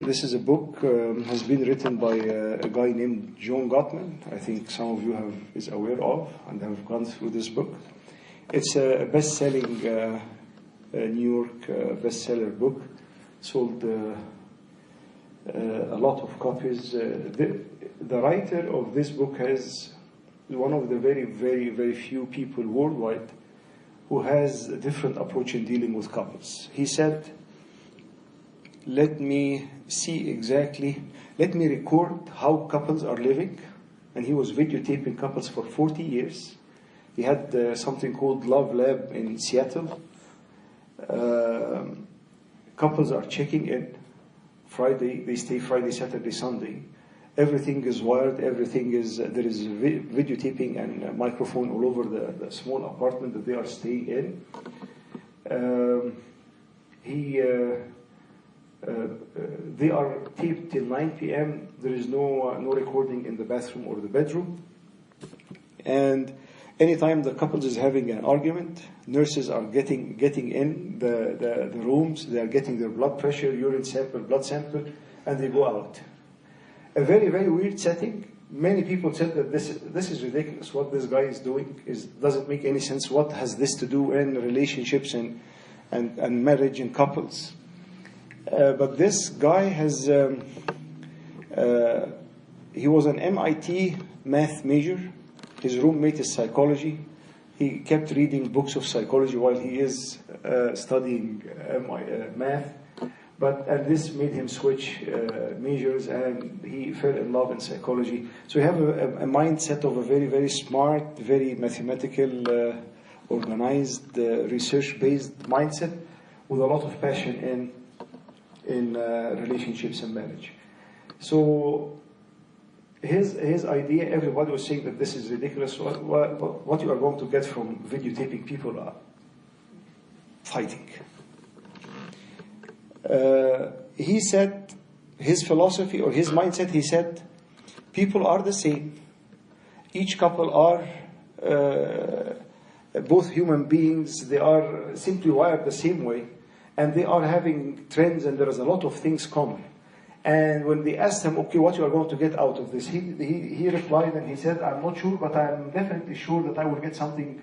This is a book has been written by a guy named John Gottman. I think some of you is aware of and have gone through this book. It's a best-selling New York bestseller book. Sold a lot of copies. The writer of this book is one of the very, very, very few people worldwide who has a different approach in dealing with couples. He said, let me record how couples are living. And he was videotaping couples for 40 years. He had something called Love Lab in Seattle. Couples are checking in Friday, they stay Friday, Saturday, Sunday. Everything is wired, there is videotaping and a microphone all over the small apartment that they are staying in. They are taped till 9 p.m. There is no recording in the bathroom or the bedroom. And anytime the couple is having an argument, nurses are getting in the rooms. They are getting their blood pressure, urine sample, blood sample, and they go out. A very, very weird setting. Many people said that this is ridiculous. What this guy is doing doesn't make any sense. What has this to do in relationships and marriage and couples? But this guy has, he was an MIT math major. His roommate is psychology. He kept reading books of psychology while he is studying math. And this made him switch majors, and he fell in love in psychology. So you have a mindset of a very, very smart, very mathematical, organized, research-based mindset with a lot of passion in relationships and marriage. So his idea, everybody was saying that this is ridiculous. What you are going to get from videotaping people are fighting. He said, his philosophy or his mindset, he said, people are the same. Each couple are both human beings. They are simply wired the same way. And they are having trends, and there is a lot of things common. And when they asked him, okay, what you are going to get out of this? He replied and he said, I'm not sure, but I'm definitely sure that I will get something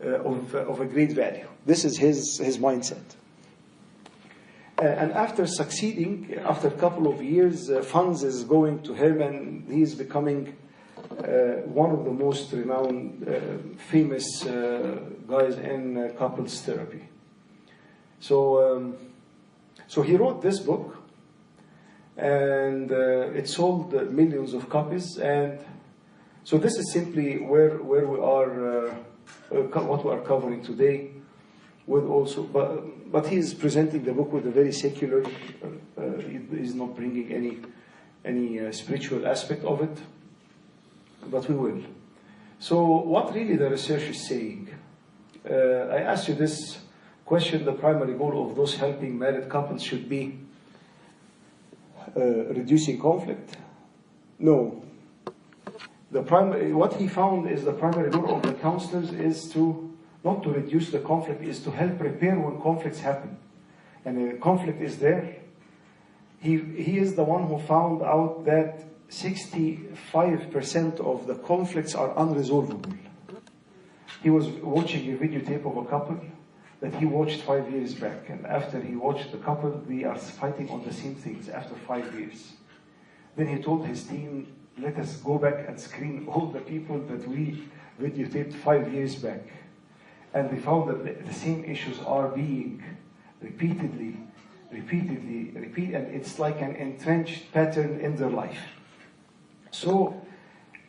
of a great value. This is his mindset. And after succeeding, after a couple of years, funds is going to him, and he is becoming one of the most renowned, famous guys in couples therapy. So he wrote this book, and it sold millions of copies. And so this is simply where we are, what we are covering today. With also, but he is presenting the book with a very secular. He is not bringing any spiritual aspect of it, but we will. So what really the research is saying? I asked you this question. The primary goal of those helping married couples should be reducing conflict. No. What he found is the primary goal of the counselors is not to reduce the conflict, is to help repair when conflicts happen. And the conflict is there. He is the one who found out that 65% of the conflicts are unresolvable. He was watching a videotape of a couple that he watched 5 years back. And after he watched the couple, they are fighting on the same things after 5 years. Then he told his team, let us go back and screen all the people that we videotaped 5 years back. And they found that the same issues are being repeated, and it's like an entrenched pattern in their life. So,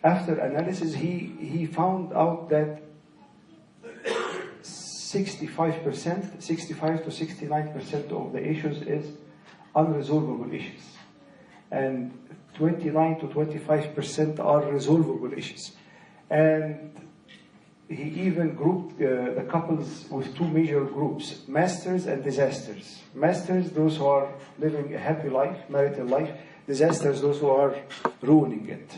after analysis, he found out that 65 to 69% of the issues is unresolvable issues. And 29 to 25% are resolvable issues. And he even grouped the couples with two major groups, masters and disasters. Masters, those who are living a happy life, marital life. Disasters, those who are ruining it.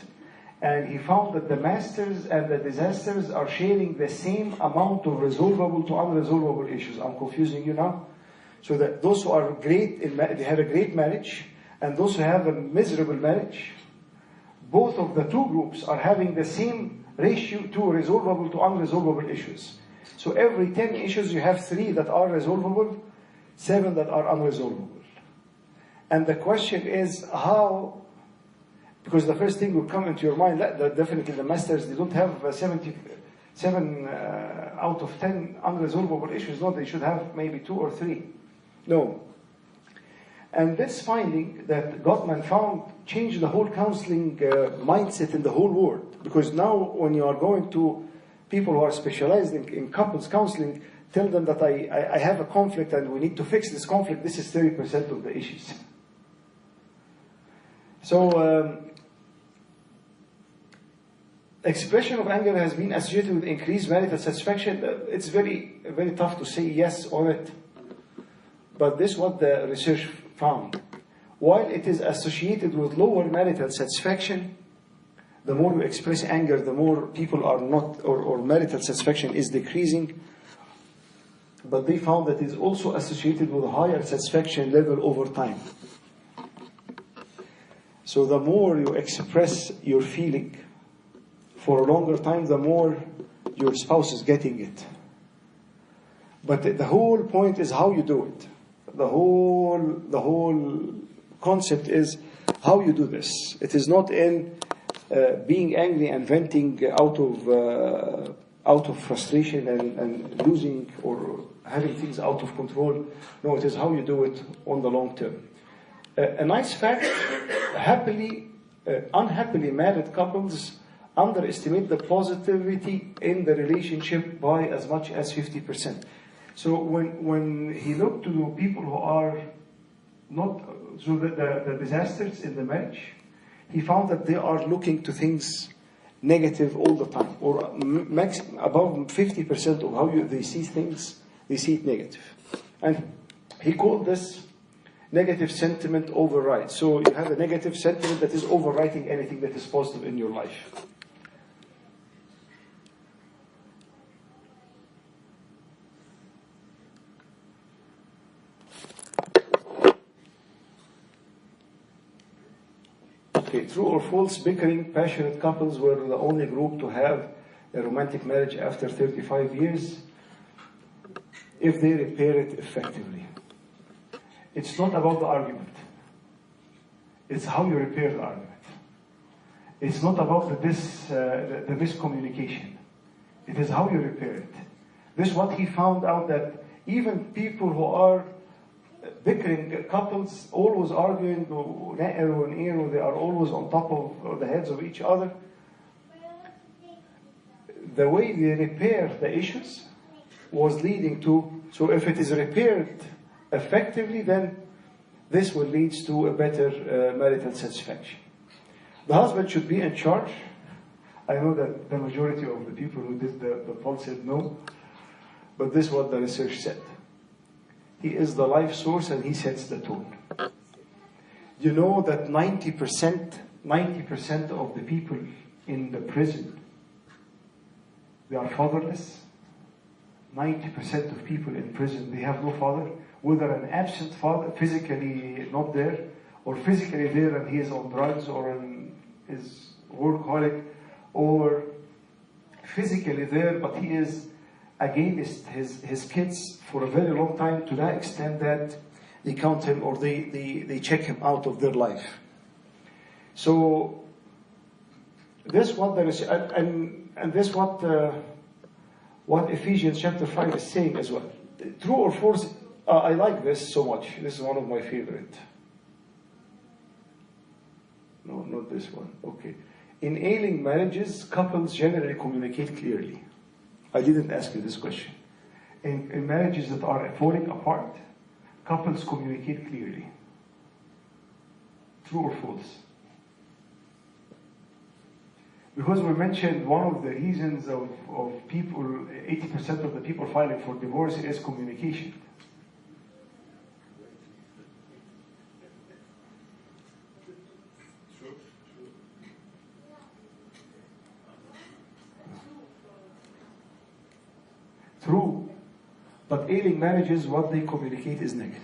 And he found that the masters and the disasters are sharing the same amount of resolvable to unresolvable issues. I'm confusing you now? So that those who are great, they have a great marriage, and those who have a miserable marriage, both of the two groups are having the same ratio to resolvable to unresolvable issues. So every 10 issues, you have 3 that are resolvable, 7 that are unresolvable. And the question is how, because the first thing will come into your mind, definitely the masters, they don't have 77 out of 10 unresolvable issues. No, they should have maybe 2 or 3. No. And this finding that Gottman found changed the whole counseling mindset in the whole world. Because now when you are going to people who are specialized in couples counseling, tell them that I have a conflict and we need to fix this conflict, this is 30% of the issues. So, expression of anger has been associated with increased marital satisfaction. It's very, very tough to say yes on it. But this is what the research found. While it is associated with lower marital satisfaction, the more you express anger, the more people are not, or marital satisfaction is decreasing. But they found that it is also associated with a higher satisfaction level over time. So the more you express your feeling for a longer time, the more your spouse is getting it. But the whole point is how you do it. The whole concept is how you do this. It is not in being angry and venting out of frustration and losing or having things out of control. No, it is how you do it on the long term. A nice fact, unhappily married couples underestimate the positivity in the relationship by as much as 50%. So when he looked to people who are not, so the disasters in the marriage, he found that they are looking to things negative all the time, or above 50% of how they see things, they see it negative. And he called this negative sentiment override. So you have a negative sentiment that is overwriting anything that is positive in your life. Okay, true or false, bickering, passionate couples were the only group to have a romantic marriage after 35 years if they repair it effectively. It's not about the argument. It's how you repair the argument. It's not about the miscommunication. It is how you repair it. This is what he found out, that even people who are bickering couples, always arguing, they are always on top of the heads of each other. The way they repair the issues was leading to, so if it is repaired effectively, then this will lead to a better marital satisfaction. The husband should be in charge. I know that the majority of the people who did the poll said no, but this is what the research said. He is the life source and he sets the tone. You know that 90% of the people in the prison, they are fatherless. 90% of people in prison, they have no father. Whether an absent father, physically not there, or physically there and he is on drugs or is workaholic, or physically there but he is against his kids for a very long time, to that extent that they count him or they check him out of their life. So this what there is, and this what Ephesians chapter 5 is saying as well. True or false? I like this so much. This is one of my favorite. No, not this one. Okay. In ailing marriages, couples generally communicate clearly. I didn't ask you this question. In marriages that are falling apart, couples communicate clearly. True or false? Because we mentioned one of the reasons of people, 80% of the people filing for divorce is communication. True. But ailing marriages, what they communicate is negative.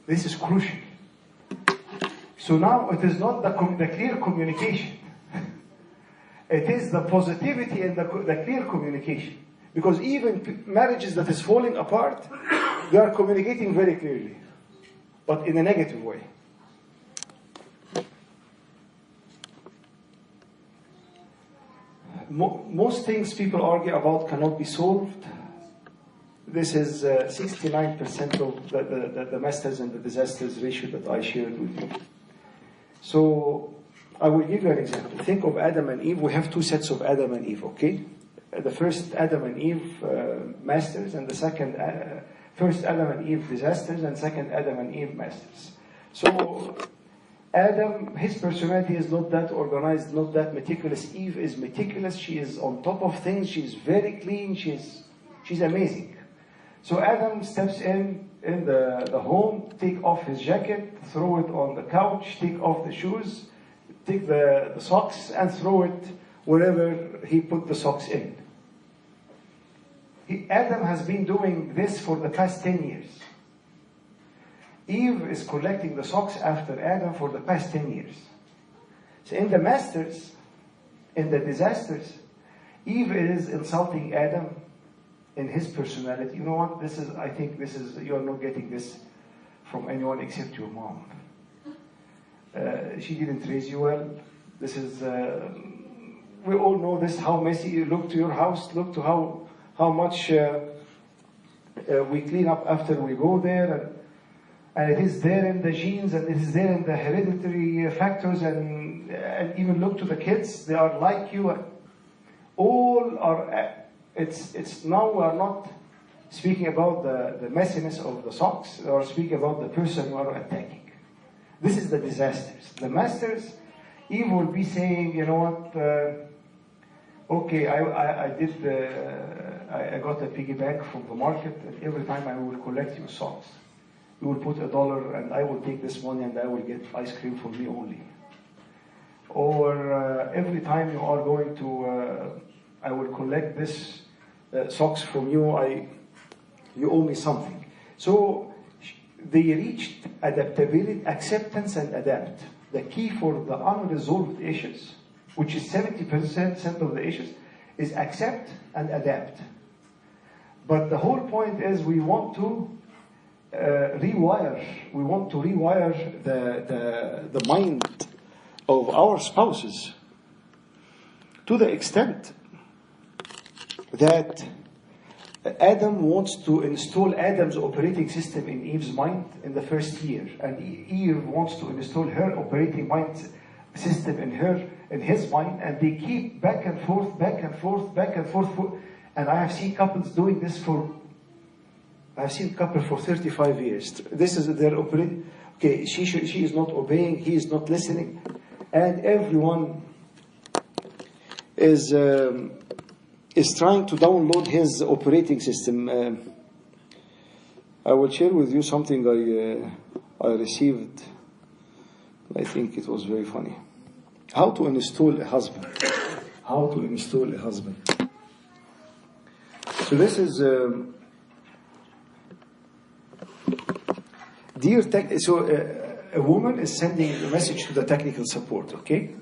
This is crucial. So now it is not the clear communication. It is the positivity and the clear communication. Because even marriages that is falling apart, they are communicating very clearly, but in a negative way. Most things people argue about cannot be solved. This is 69% of the masters and the disasters ratio that I shared with you. So I will give you an example. Think of Adam and Eve. We have two sets of Adam and Eve, okay? The first Adam and Eve masters, and the second, first Adam and Eve disasters, and second Adam and Eve masters. So Adam, his personality is not that organized, not that meticulous. Eve is meticulous. She is on top of things. She's very clean. She's amazing. So Adam steps in the home, take off his jacket, throw it on the couch, take off the shoes, take the socks, and throw it wherever he put the socks in. Adam has been doing this for the past 10 years. Eve is collecting the socks after Adam for the past 10 years. So in the masters, in the disasters, Eve is insulting Adam in his personality. You know what? I think you are not getting this from anyone except your mom. She didn't raise you well. We all know this, how messy you look to your house. Look to how much we clean up after we go there. And it is there in the genes, and it is there in the hereditary factors, and even look to the kids. They are like you. All are. It's now we are not speaking about the messiness of the socks, or speaking about the person you are attacking. This is the disasters. The masters, Eve will be saying, you know what? Okay, I got a piggy bank from the market, and every time I will collect your socks, you will put $1, and I will take this money, and I will get ice cream for me only. Or every time you are going to, I will collect this socks from you. You owe me something. So they reached adaptability, acceptance, and adapt. The key for the unresolved issues, which is 70% of the issues, is accept and adapt. But the whole point is we want to rewire. We want to rewire the mind of our spouses to the extent that Adam wants to install Adam's operating system in Eve's mind in the first year, and Eve wants to install her operating mind system in his mind, and they keep back and forth. And I have seen couples doing this I've seen couples for 35 years. This is their operating. Okay, she is not obeying, he is not listening, and everyone is trying to download his operating system. I will share with you something I received. I think it was very funny. How to install a husband. How to install a husband. So this is a woman is sending a message to the technical support, okay?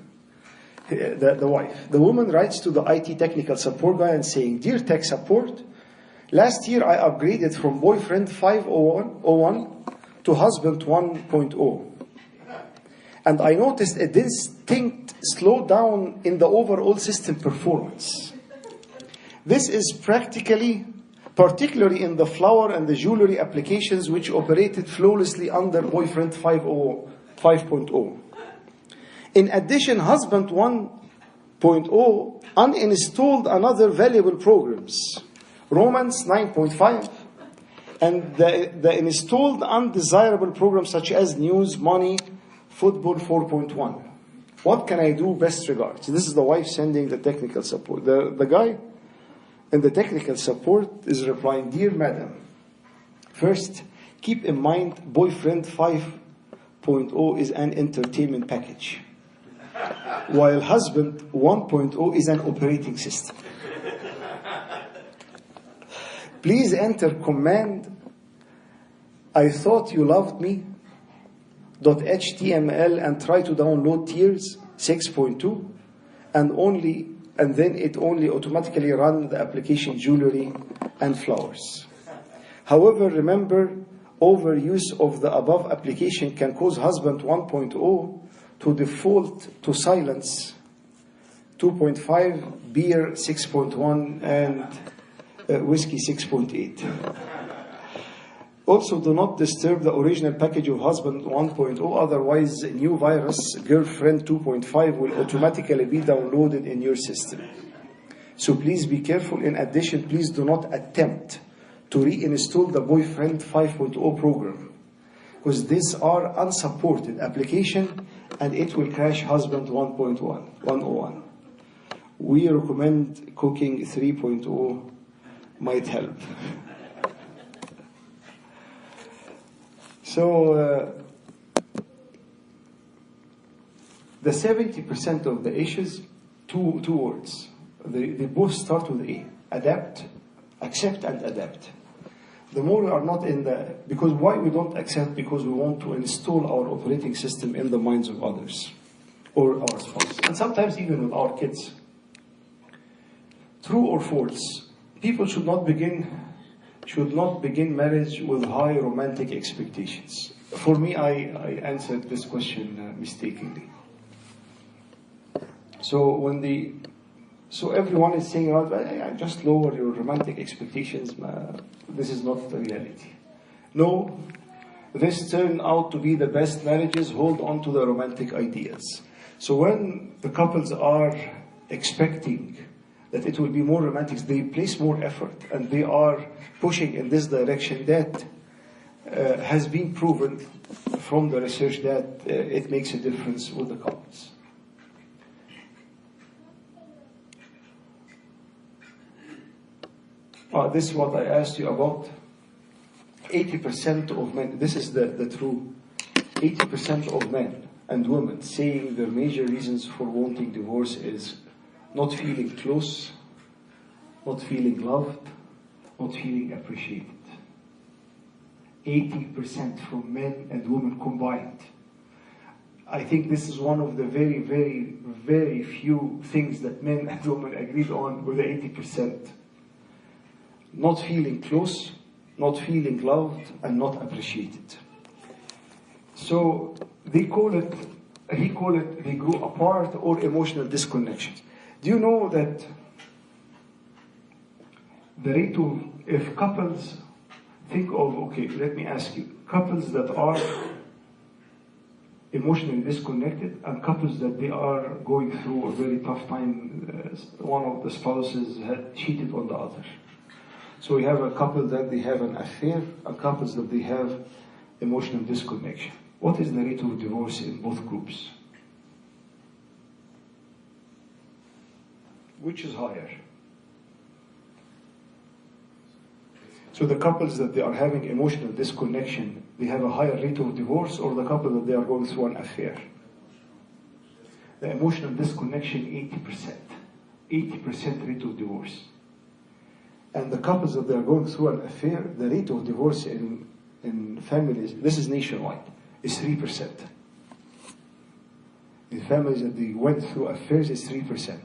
The wife. The woman writes to the IT technical support guy and saying, "Dear tech support, last year I upgraded from boyfriend 5.01 to husband 1.0. And I noticed a distinct slowdown in the overall system performance. This is particularly in the flower and the jewelry applications, which operated flawlessly under boyfriend 5.0. In addition, husband 1.0 uninstalled another valuable programs, Romance 9.5, and the installed undesirable programs such as News, Money, Football 4.1. What can I do? Best regards." This is the wife sending the technical support. The guy in the technical support is replying, "Dear madam, first, keep in mind boyfriend 5.0 is an entertainment package, while husband 1.0 is an operating system. Please enter command, I thought you loved me, .html and try to download Tears 6.2 and then it only automatically runs the application jewelry and flowers. However, remember, overuse of the above application can cause husband 1.0 to default to silence 2.5, beer 6.1, and whiskey 6.8. Also, do not disturb the original package of husband 1.0, otherwise new virus, girlfriend 2.5, will automatically be downloaded in your system. So please be careful. In addition, please do not attempt to reinstall the boyfriend 5.0 program, because these are unsupported application and it will crash husband 1.1. We recommend cooking 3.0 might help. So the 70% of the issues, two words. They both start with A. Adapt, accept and adapt. The more we are not in the, because why we don't accept? Because we want to install our operating system in the minds of others or our spouse. And sometimes even with our kids. True or false? People should not begin marriage with high romantic expectations. For me, I answered this question mistakenly. So everyone is saying, just lower your romantic expectations. This is not the reality. No, this turned out to be the best marriages. Hold on to the romantic ideas. So when the couples are expecting that it will be more romantic, they place more effort and they are pushing in this direction. That has been proven from the research that it makes a difference with the couples. This is what I asked you about. 80% of men, this is the true, 80% of men and women saying their major reasons for wanting divorce is not feeling close, not feeling loved, not feeling appreciated. 80% from men and women combined. I think this is one of the very, very, very few things that men and women agreed on with the 80%. Not feeling close, not feeling loved, and not appreciated. So he call it, they grew apart or emotional disconnections. Do you know that the rate of, if couples think of, okay, let me ask you, couples that are emotionally disconnected and couples that they are going through a very tough time, one of the spouses had cheated on the other. So we have a couple that they have an affair, and couples that they have emotional disconnection. What is the rate of divorce in both groups? Which is higher? So the couples that they are having emotional disconnection, they have a higher rate of divorce, or the couple that they are going through an affair? The emotional disconnection, 80%. 80% rate of divorce. And the couples that they are going through an affair, the rate of divorce in families, this is nationwide, is 3%. In families that they went through affairs is 3%.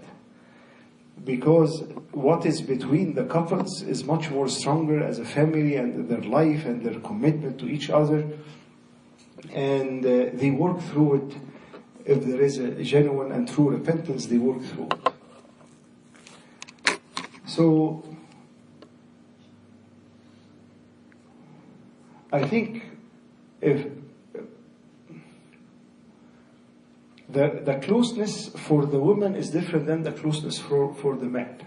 Because what is between the couples is much more stronger as a family and their life and their commitment to each other. And they work through it. If there is a genuine and true repentance, they work through it. So I think if the closeness for the woman is different than the closeness for the man.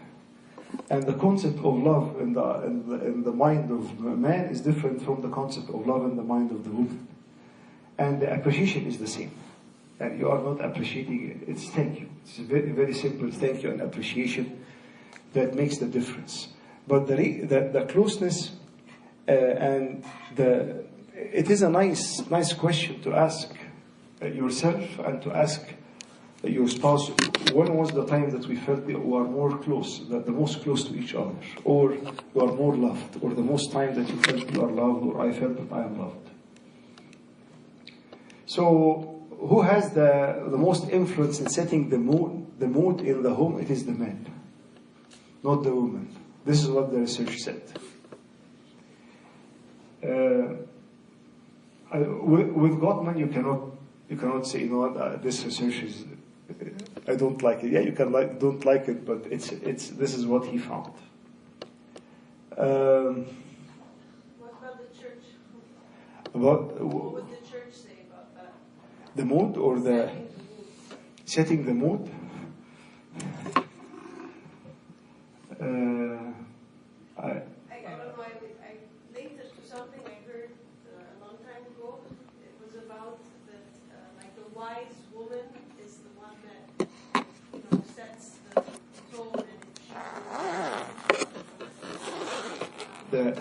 And the concept of love in the mind of the man is different from the concept of love in the mind of the woman. And the appreciation is the same. And you are not appreciating it, it's thank you. It's a very, very simple thank you and appreciation that makes the difference. But the closeness and it is a nice question to ask yourself and to ask your spouse, when was the time that we felt that we are more close, that the most close to each other, or you are more loved, or the most time that you felt you are loved, or I felt that I am loved. So, who has the most influence in setting the mood in the home? It is the man, not the woman. This is what the research said. With Gottman, you cannot say, you know what, this research is, I don't like it. Yeah, you can don't like it, but this is what he found. What about the church? What would the church say about that? The mood or the setting the mood? I don't know. I linked it to something I heard a long time ago. It was about that, like the wise woman is the one that sets the tone and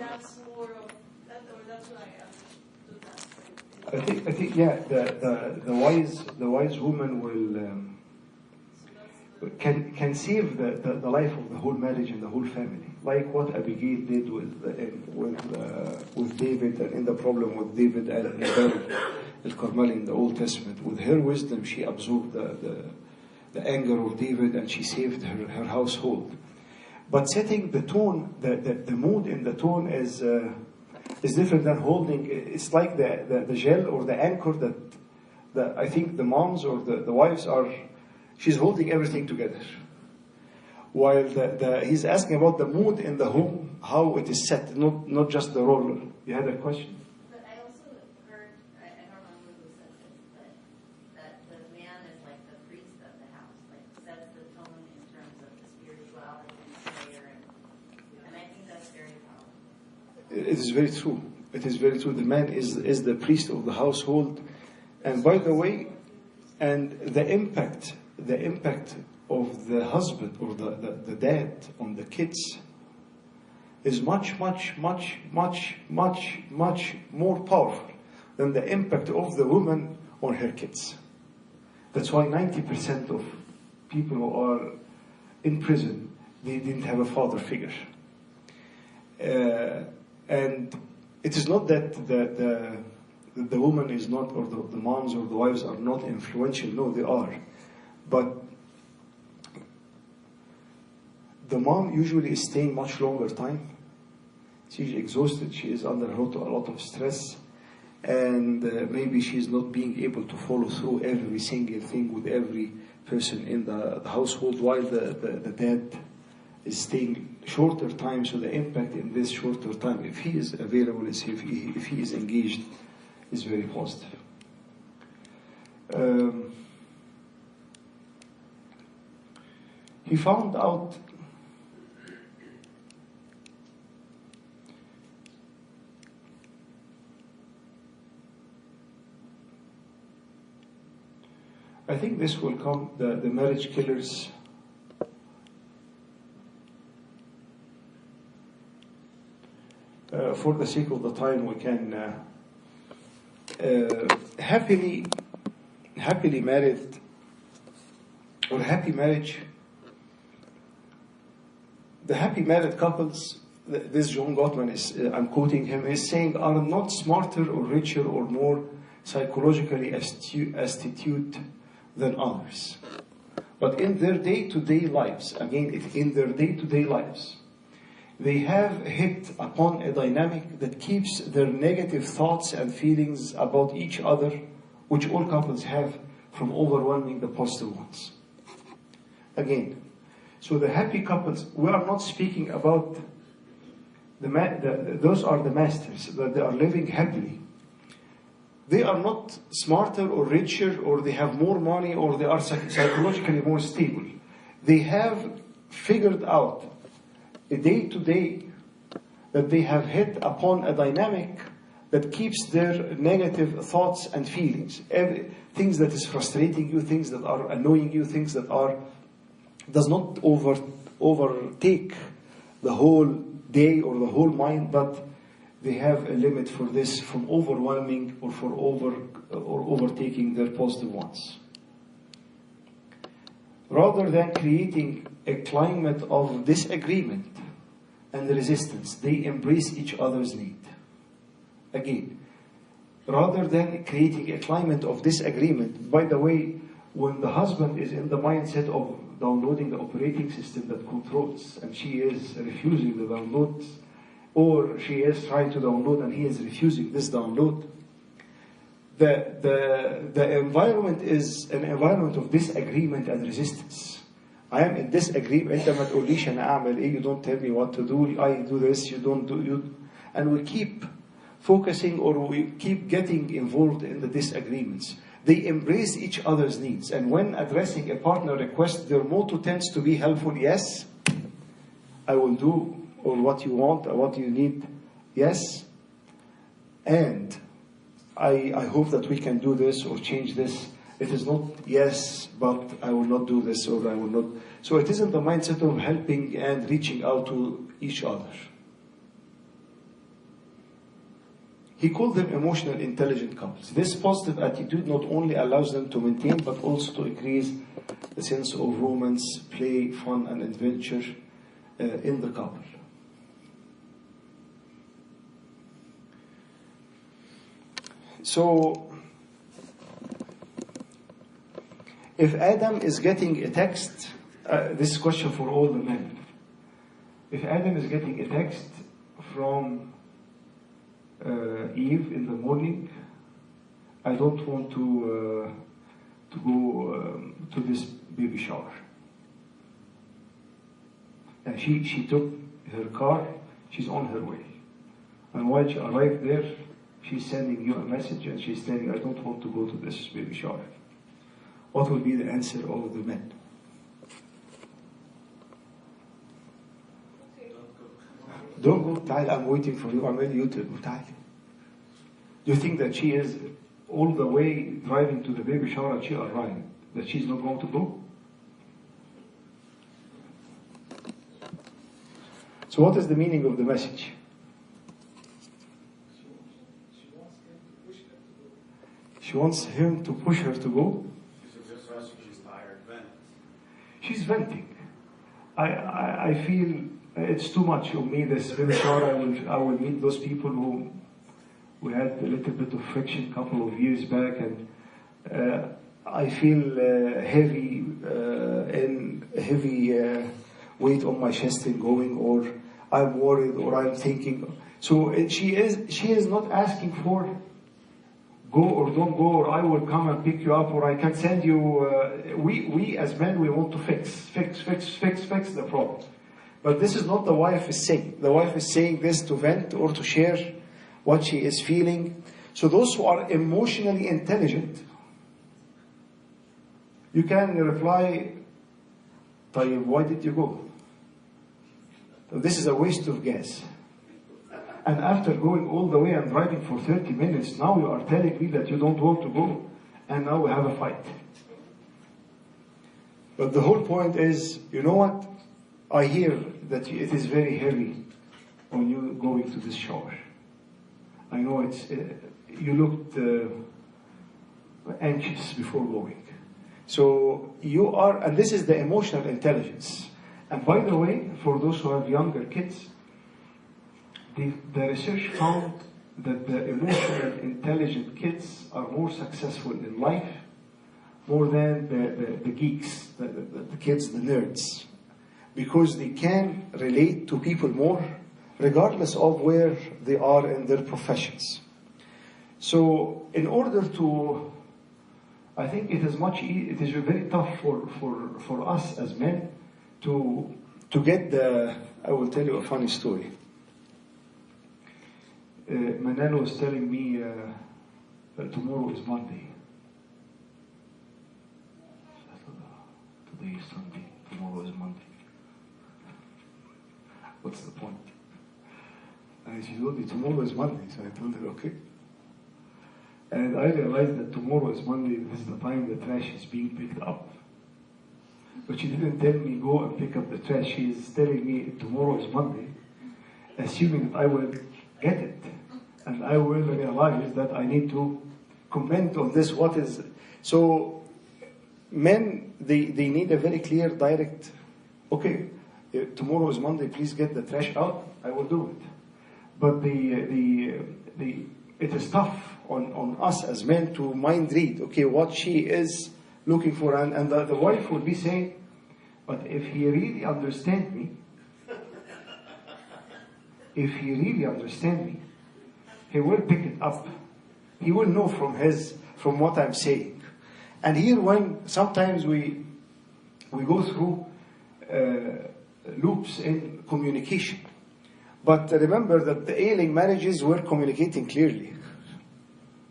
that's more of that, or that's what I understood. I think yeah. The wise woman will. Can save the life of the whole marriage and the whole family, like what Abigail did with David, and in the problem with David and Nabal al-Carmel in the Old Testament. With her wisdom, she absorbed the anger of David, and she saved her household. But setting the tone, the mood in the tone is different than holding. It's like the gel or the anchor that I think the moms or the wives are. She's holding everything together. While he's asking about the mood in the home, how it is set, not just the roller. You had a question? But I also heard, I don't remember who said this, but that the man is like the priest of the house, like sets the tone in terms of the spirituality and prayer, and I think that's very powerful. It is very true. It is very true. The man is the priest of the household. And by the way, and the impact of the husband or the dad on the kids is much more powerful than the impact of the woman on her kids. That's why 90% of people who are in prison, they didn't have a father figure. And it is not that the woman is not, or the moms or the wives are not influential. No, they are. But the mom usually is staying much longer time. She's exhausted. She is under a lot of stress. And maybe she's not being able to follow through every single thing with every person in the household, while the dad is staying shorter time. So the impact in this shorter time, if he is available, if he is engaged, is very positive. He found out I think this will come, the marriage killers. For the sake of the time, we can happily married or happy marriage. The happy married couples, this John Gottman is, I'm quoting him, is saying, are not smarter or richer or more psychologically astute than others. But in their day-to-day lives, in their day-to-day lives, they have hit upon a dynamic that keeps their negative thoughts and feelings about each other, which all couples have, from overwhelming the positive ones. Again, so the happy couples, we are not speaking about those are the masters, that they are living happily. They are not smarter or richer, or they have more money, or they are psychologically more stable. They have figured out a day-to-day that they have hit upon a dynamic that keeps their negative thoughts and feelings. Things that is frustrating you, things that are annoying you, things that does not overtake the whole day or the whole mind, but they have a limit for this from overwhelming or overtaking their positive ones. Rather than creating a climate of disagreement and resistance, they embrace each other's need. Again, rather than creating a climate of disagreement. By the way, when the husband is in the mindset of downloading the operating system that controls, and she is refusing the downloads, or she is trying to download and he is refusing this download, the environment is an environment of disagreement and resistance. I am in disagreement. أنت ما تقوليش أنا أعمل إيه. You don't tell me what to do. I do this. You don't do. You, and we keep focusing, or we keep getting involved in the disagreements. They embrace each other's needs, and when addressing a partner request, their motto tends to be helpful. Yes, I will do, or what you want, or what you need. Yes, and I hope that we can do this or change this. It is not yes, but I will not do this, or I will not. So it isn't the mindset of helping and reaching out to each other. He called them emotional intelligent couples. This positive attitude not only allows them to maintain, but also to increase the sense of romance, play, fun, and adventure in the couple. So, if Adam is getting a text, this is a question for all the men. If Adam is getting a text from Eve in the morning, I don't want to go to this baby shower. And she took her car, she's on her way. And while she arrived there, she's sending you a message and she's telling you, I don't want to go to this baby shower. What will be the answer of the men? Don't go, تعال, I'm waiting for you, I'm ready, you to go, تعال. Do you think that she is all the way driving to the baby shower and she arrived, that she's not going to go? So what is the meaning of the message? She wants him to push her to go. She's tired, venting. She's venting. I feel it's too much of me. This baby shower, I will meet those people who we had a little bit of friction a couple of years back, and I feel heavy weight on my chest and going, or I'm worried, or I'm thinking. So she is not asking for go or don't go, or I will come and pick you up, or I can send you. We as men, we want to fix the problem. But this is not the wife is saying. The wife is saying this to vent or to share what she is feeling. So those who are emotionally intelligent, you can reply, طيب, why did you go? This is a waste of gas. And after going all the way and driving for 30 minutes, now you are telling me that you don't want to go, and now we have a fight. But the whole point is, you know what? I hear that it is very heavy on you going to this shower. I know you looked anxious before going. So you are, and this is the emotional intelligence. And by the way, for those who have younger kids, the research found that the emotional intelligent kids are more successful in life, more than the geeks, the kids, the nerds, because they can relate to people more, regardless of where they are in their professions. So in order to, I think it is very tough for us as men to get I will tell you a funny story. Manalo was telling me that tomorrow is Monday. Today is Sunday, tomorrow is Monday. What's the point? And she told me tomorrow is Monday, so I told her okay. And I realized that tomorrow is Monday, this is the time the trash is being picked up. But she didn't tell me go and pick up the trash. She is telling me tomorrow is Monday, assuming that I will get it. And I will realize that I need to comment on this. What is so? Men, they need a very clear, direct. Okay, tomorrow is Monday. Please get the trash out. I will do it. But it is tough on us as men to mind read, okay, what she is looking for. And the wife would be saying, but if he really understands me, if he really understands me, he will pick it up. He will know from what I'm saying. And here, when sometimes we go through loops in communication. But remember that the ailing marriages were communicating clearly.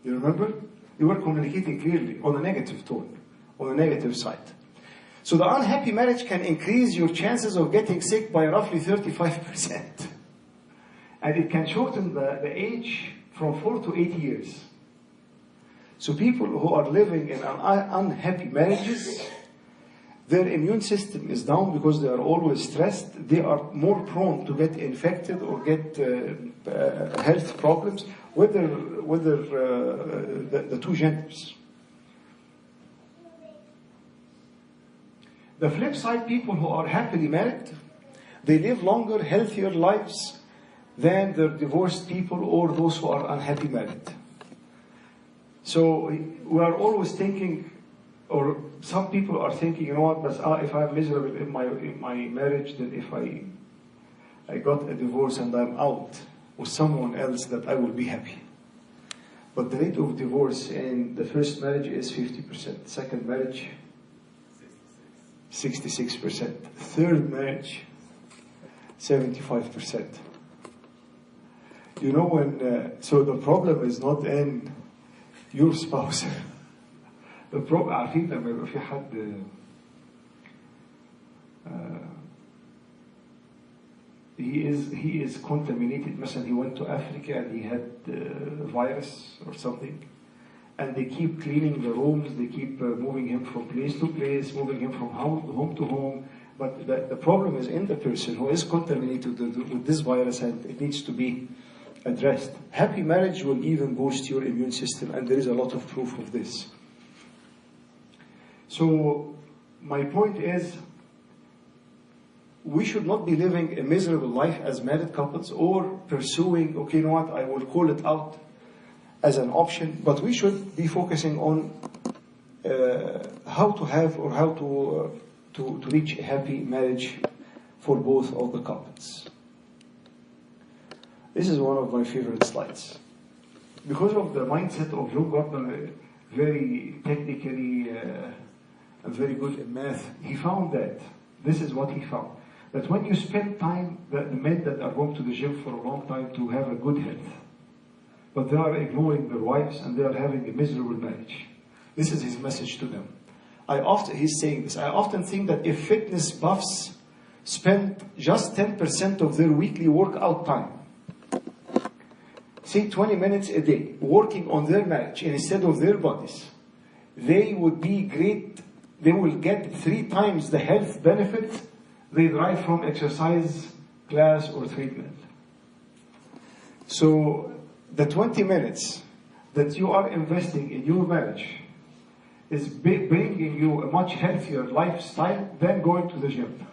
You remember? They were communicating clearly on a negative tone, on a negative side. So the unhappy marriage can increase your chances of getting sick by roughly 35%. And it can shorten the age from 4 to 8 years. So people who are living in unhappy marriages, their immune system is down because they are always stressed. They are more prone to get infected or get health problems, whether the two genders. The flip side, people who are happily married, they live longer, healthier lives than the divorced people or those who are unhappy married. So we are always thinking, or some people are thinking, you know what, but if I'm miserable in my marriage, then if I got a divorce and I'm out with someone else, that I will be happy. But the rate of divorce in the first marriage is 50%. Second marriage, 66%. Third marriage, 75%. You know when, so the problem is not in your spouse. The problem, عارفين لما يبقى في حد he is contaminated. مثلا he went to Africa and he had virus or something, and they keep cleaning the rooms, they keep moving him from place to place, moving him from home to home. But the problem is in the person who is contaminated with this virus, and it needs to be addressed. Happy marriage will even boost your immune system, and there is a lot of proof of this. So my point is, we should not be living a miserable life as married couples or pursuing, okay, you know what, I will call it out as an option, but we should be focusing on how to have or how to reach a happy marriage for both of the couples. This is one of my favorite slides. Because of the mindset of John Gottman, very technically and very good in math, he found that, this is what he found, that when you spend time, the men that are going to the gym for a long time to have a good health, but they are ignoring their wives and they are having a miserable marriage. This is his message to them. He's saying this, I often think that if fitness buffs spend just 10% of their weekly workout time, say 20 minutes a day, working on their marriage instead of their bodies, they would be great. They will get 3 times the health benefit they derive from exercise class or treatment. So the 20 minutes that you are investing in your marriage is bringing you a much healthier lifestyle than going to the gym.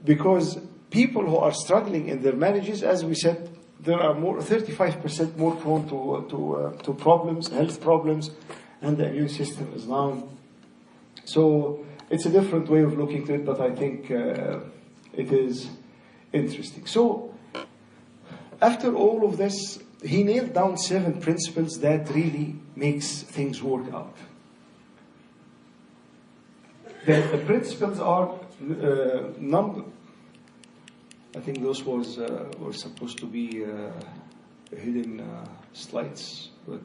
Because people who are struggling in their marriages, as we said, there are 35% more prone to problems, health problems, and the immune system is down. So it's a different way of looking at it, but I think it is interesting. So after all of this, he nailed down 7 principles that really makes things work out. The principles are I think those were supposed to be hidden slides, but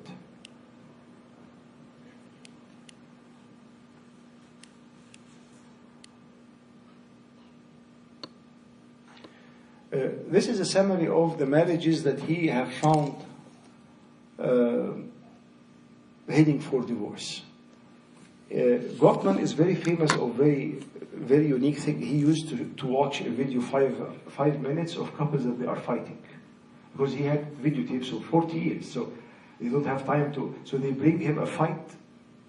this is a summary of the marriages that he have found heading for divorce. Gottman is very famous of very unique thing. He used to watch a video 5 minutes of couples that they are fighting, because he had videotapes of 40 years, so they don't have time to. So they bring him a fight.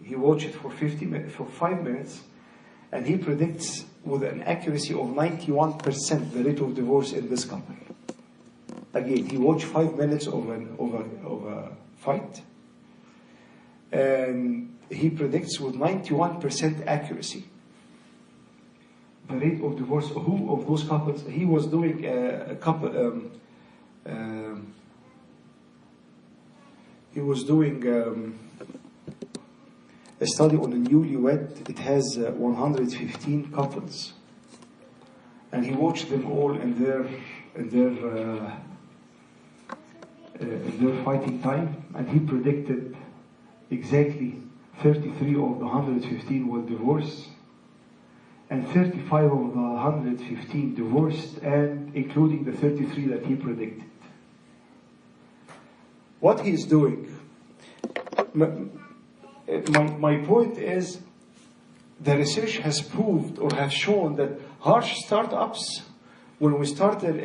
He watched it for 5 minutes, and he predicts with an accuracy of 91% the rate of divorce in this company. Again, he watched 5 minutes of a fight, and he predicts with 91% accuracy the rate of divorce of those couples. He was doing a study on a newlywed. It has 115 couples, and he watched them all in their fighting time, and he predicted exactly 33 of the 115 will divorce, and 35 of the 115 divorced, and including the 33 that he predicted. What he's doing, my point is, the research has proved or has shown that harsh startups, when we started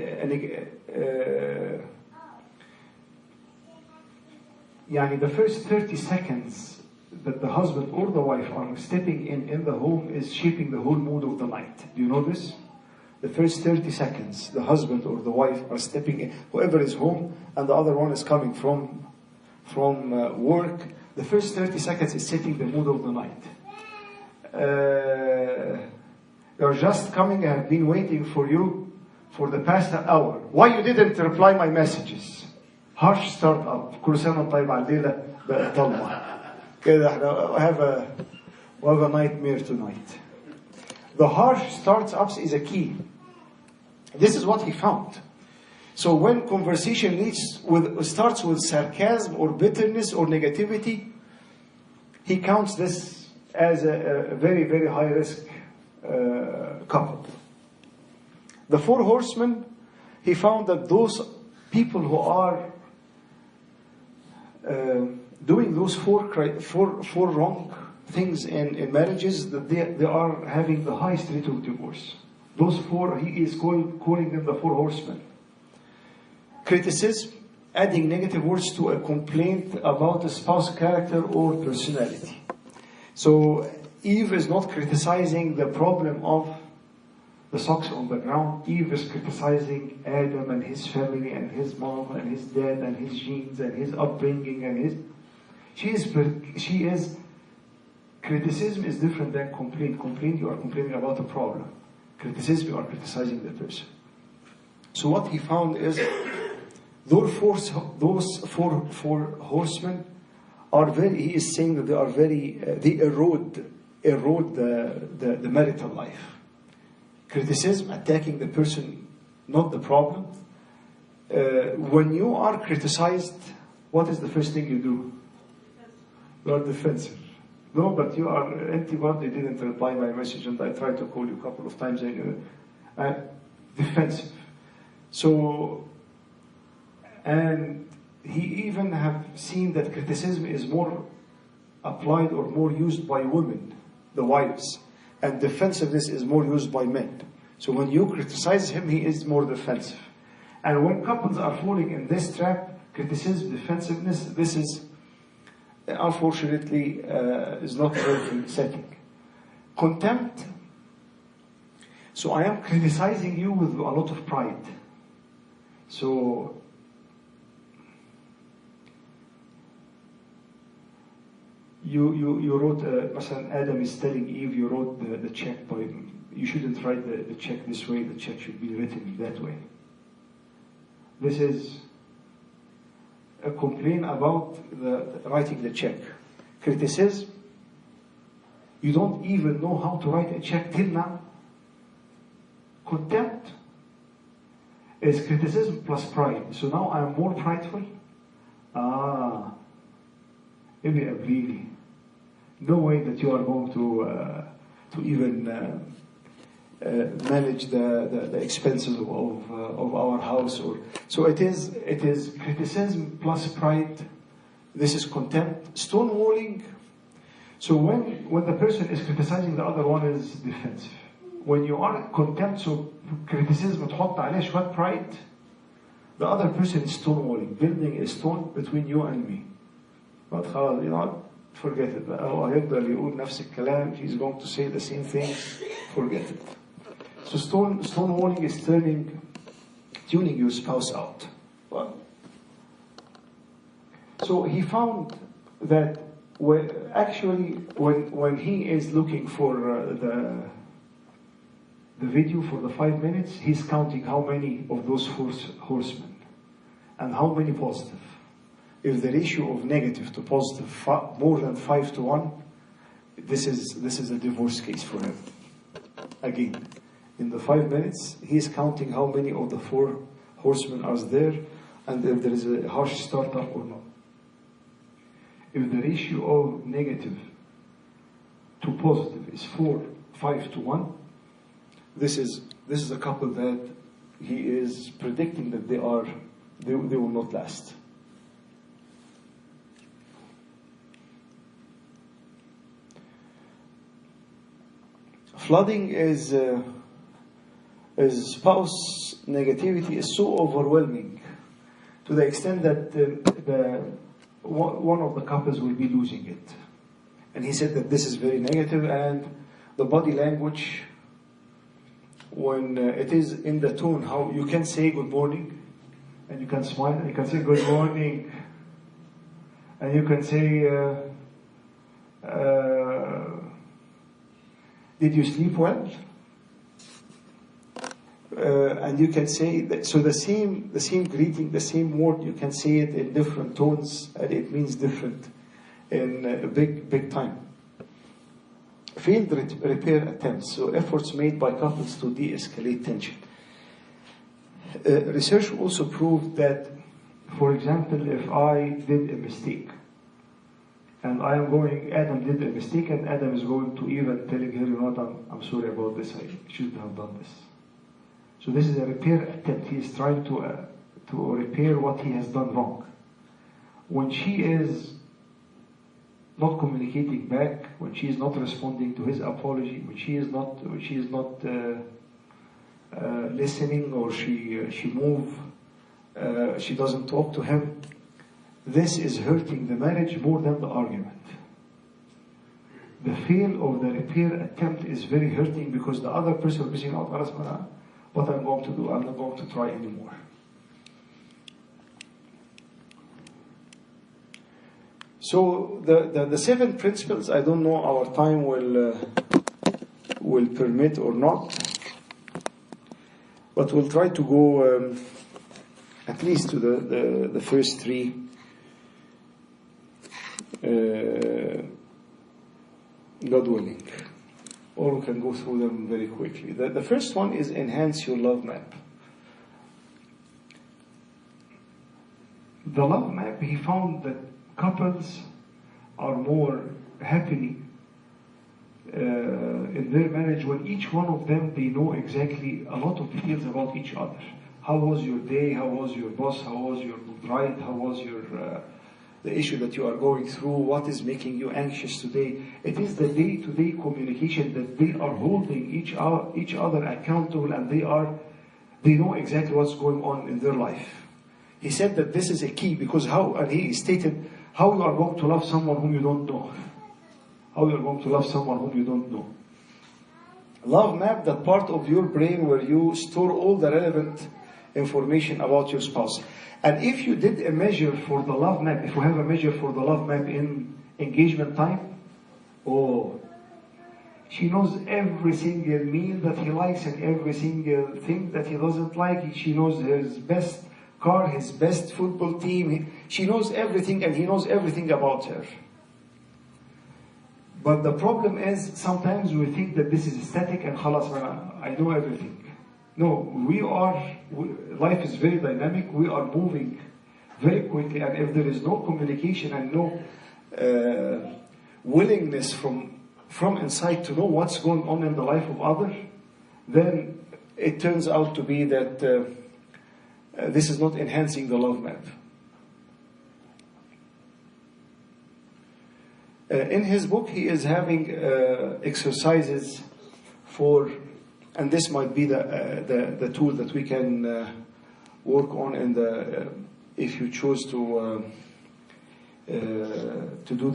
the first 30 seconds that the husband or the wife are stepping in the home is shaping the whole mood of the night. Do you know this? The first 30 seconds, the husband or the wife are stepping in, whoever is home, and the other one is coming from work. The first 30 seconds is setting the mood of the night. You're just coming, I have been waiting for you for the past hour. Why you didn't reply my messages? Harsh start up. كل سنة وانت طيب على الليلة بقت ضلمة. كده احنا have a nightmare tonight. The harsh startups is a key. This is what he found. So when conversation starts with sarcasm or bitterness or negativity, he counts this as a very, very high risk couple. The 4 horsemen, he found that those people who are doing those four wrong things in marriages, that they are having the highest rate of divorce. Those 4, he is calling them the 4 horsemen. Criticism, adding negative words to a complaint about a spouse's character or personality. So Eve is not criticizing the problem of the socks on the ground. Eve is criticizing Adam and his family and his mom and his dad and his genes and his upbringing and his. She is. Criticism is different than complaint. Complaint, you are complaining about a problem. Criticism, you are criticizing the person. So what he found is those four horsemen are very. He is saying that they are very. They erode the marital life. Criticism, attacking the person, not the problem. When you are criticized, what is the first thing you do? You are defensive. No, but you are anti-God. They didn't reply my message, and I tried to call you a couple of times. Defensive. So, and he even have seen that criticism is more applied or more used by women, the wives, and defensiveness is more used by men. So when you criticize him, he is more defensive. And when couples are falling in this trap, criticism, defensiveness, this is unfortunately is not a healthy setting. Contempt. So I am criticizing you with a lot of pride. So you wrote, مثلا Adam is telling Eve, you wrote the check by, you shouldn't write the check this way, the check should be written that way. This is a complaint about writing the check. Criticism, you don't even know how to write a check till now. Contempt is criticism plus pride. So now I am more prideful. Really, no way that you are going to even manage the expenses of our house. So it is criticism plus pride. This is contempt. Stonewalling. So when the person is criticizing, the other one is defensive. When you are contempt, so criticism تحط عليه شوية pride, the other person is stonewalling, building a stone between you and me. But خلاص, forget it. هيفضل يقول نفس الكلام. He's going to say the same thing. Forget it. So stonewalling is tuning your spouse out. So he found that when he is looking for the video for the 5 minutes, he's counting how many of those horsemen and how many positive. If the ratio of negative to positive more than 5 to 1, this is a divorce case for him. Again, in the 5 minutes, he's counting how many of the 4 horsemen are there, and if there is a harsh startup or not. If the ratio of negative to positive is 5 to 1, this is a couple that he is predicting that they will not last. Flooding is spouse negativity is so overwhelming to the extent that one of the couples will be losing it. And he said that this is very negative, and the body language, when it is in the tone, how you can say good morning, and you can smile, and you can say good morning, and you can say, did you sleep well? And you can say that, so the same greeting, the same word, you can say it in different tones, and it means different in big time. Failed repair attempts, so efforts made by couples to de-escalate tension. Research also proved that, for example, if I did a mistake, and Adam did a mistake, and Adam is going to even telling her, you know what, I'm sorry about this, I shouldn't have done this. So this is a repair attempt. He is trying to repair what he has done wrong. When she is not communicating back, when she is not responding to his apology, when she is not listening, or she she doesn't talk to him, this is hurting the marriage more than the argument. The fail of the repair attempt is very hurting, because the other person will be saying, what I'm going to do, I'm not going to try anymore. So the 7 principles, I don't know our time will permit or not, but we'll try to go at least to the first 3. God willing. Or we can go through them very quickly. The first one is enhance your love map. The love map, he found that couples are more happily in their marriage when each one of them, they know exactly a lot of details about each other. How was your day? How was your boss? How was your bride? How was your the issue that you are going through? What is making you anxious today? It is the day-to-day communication that they are holding each other accountable, and they know exactly what's going on in their life. He said that this is a key, because and he stated how you are going to love someone whom you don't know. How you are going to love someone whom you don't know. Love map, that part of your brain where you store all the relevant information about your spouse. And if you did a measure for the love map, if we have a measure for the love map in engagement time, she knows every single meal that he likes and every single thing that he doesn't like. She knows his best car, his best football team. She knows everything, and he knows everything about her. But the problem is, sometimes we think that this is static and khalas, I know everything. No, life is very dynamic. We are moving very quickly, and if there is no communication and no willingness from inside to know what's going on in the life of others, then it turns out to be that this is not enhancing the love map. In his book, he is having exercises for, and this might be the tool that we can work on in if you choose to do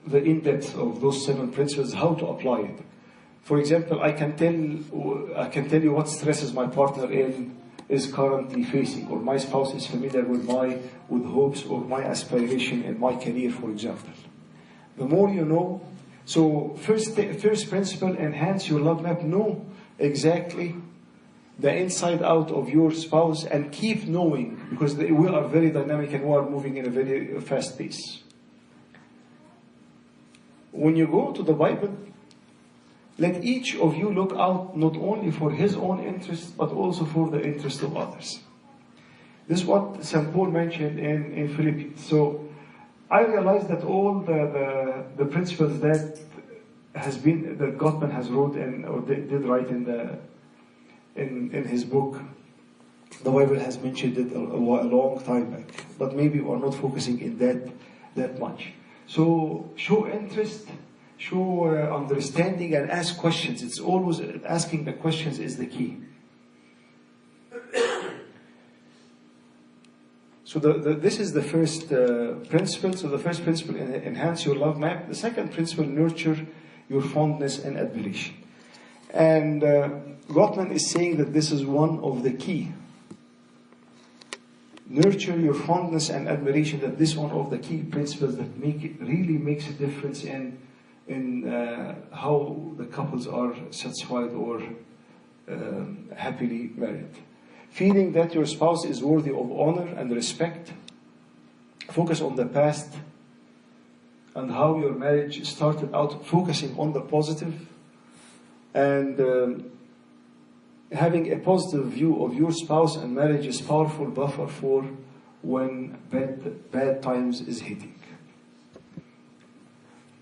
the in-depth of those 7 principles, how to apply it. For example, I can tell you what stresses my partner in is currently facing, or my spouse is familiar with my hopes or my aspiration in my career, for example. The more you know, so first principle, enhance your love map. Know exactly the inside out of your spouse and keep knowing, because we are very dynamic and we are moving in a very fast pace. When you go to the Bible, let each of you look out not only for his own interest, but also for the interest of others. This is what St. Paul mentioned in Philippians. So I realized that all the principles that Gottman has wrote or did write in his book, the Bible has mentioned it a long time back. But maybe we are not focusing in that much. So show interest, show understanding, and ask questions. It's always asking the questions is the key. So this is the first principle. So the first principle, enhance your love map. The second principle, nurture your fondness and admiration. And Gottman is saying that this is one of the key. Nurture your fondness and admiration. That this is one of the key principles that really makes a difference in how the couples are satisfied or happily married. Feeling that your spouse is worthy of honor and respect. Focus on the past and how your marriage started out, focusing on the positive. And having a positive view of your spouse and marriage is powerful buffer for when bad times is hitting.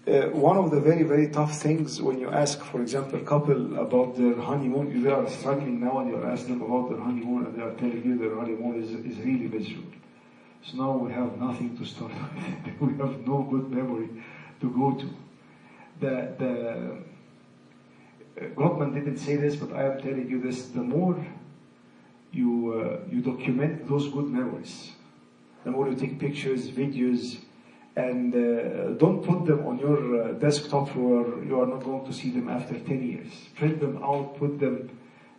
One of the very, very tough things when you ask, for example, a couple about their honeymoon, if they are struggling now and you ask them about their honeymoon and they are telling you their honeymoon is really miserable. So now we have nothing to start with. We have no good memory to go to. Gottman didn't say this, but I am telling you this. The more you document those good memories, the more you take pictures, videos, and don't put them on your desktop where you are not going to see them after 10 years. Print them out, put them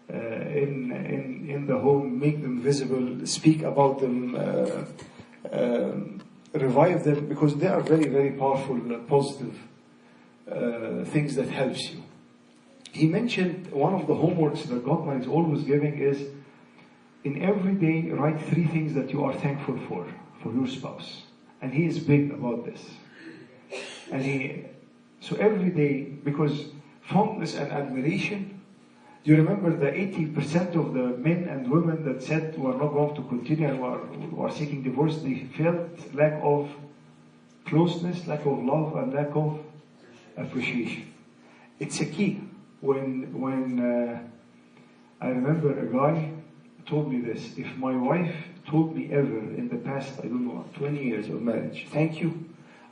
in the home, make them visible, speak about them, revive them, because they are very, very powerful, positive things that helps you. He mentioned one of the homeworks that Gottman is always giving is, in every day, write 3 things that you are thankful for your spouse. And he is big about this. So every day, because fondness and admiration, do you remember the 80% of the men and women that said we are not going to continue and we are seeking divorce, they felt lack of closeness, lack of love, and lack of appreciation. It's a key. When I remember a guy told me this, if my wife told me ever in the past, 20 years of marriage, thank you,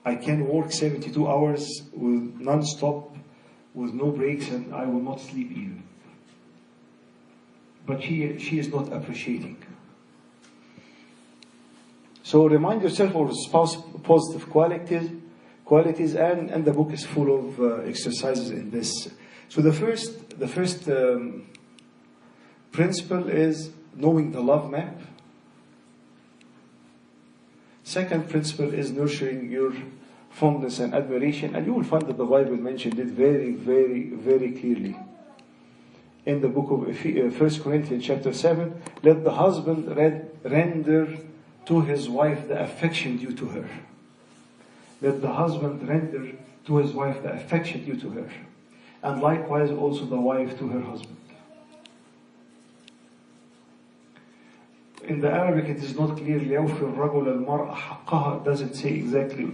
I can work 72 hours with non-stop, with no breaks, and I will not sleep even. But she is not appreciating. So remind yourself of spouse positive qualities, and the book is full of exercises in this. So the first principle is knowing the love map. Second principle is nurturing your fondness and admiration, and you will find that the Bible mentioned it very, very, very clearly. In the book of 1 Corinthians chapter 7, let the husband render to his wife the affection due to her. Let the husband render to his wife the affection due to her. And likewise also the wife to her husband. In the Arabic it is not clear, ليوفي الرجل المرأة حقها, it doesn't say exactly